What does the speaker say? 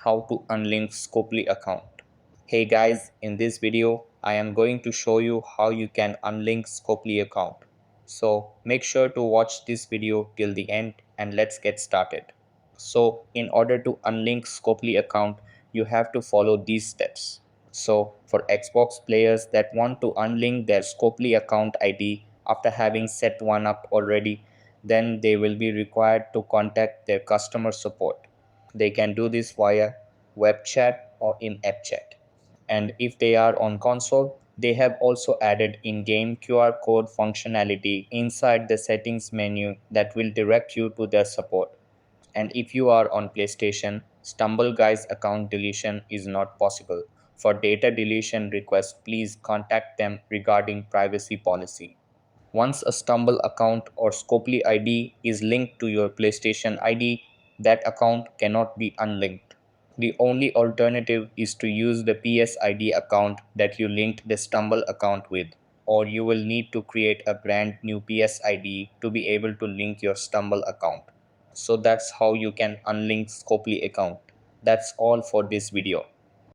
how to unlink Scopely account. Hey guys, in this video, I am going to show you how you can unlink Scopely account. So make sure to watch this video till the end and let's get started. So in order to unlink Scopely account, you have to follow these steps. So for Xbox players that want to unlink their Scopely account ID after having set one up already, then they will be required to contact their customer support. They can do this via web chat or in-app chat. And if they are on console, they have also added in-game QR code functionality inside the settings menu that will direct you to their support. And if you are on PlayStation, Stumble Guys account deletion is not possible. For data deletion requests, please contact them regarding privacy policy. Once a Stumble account or Scopely ID is linked to your PlayStation ID, that account cannot be unlinked. The only alternative is to use the PS ID account that you linked the Stumble account with, or you will need to create a brand new PS ID to be able to link your Stumble account. So that's how you can unlink Scopely account. That's all for this video.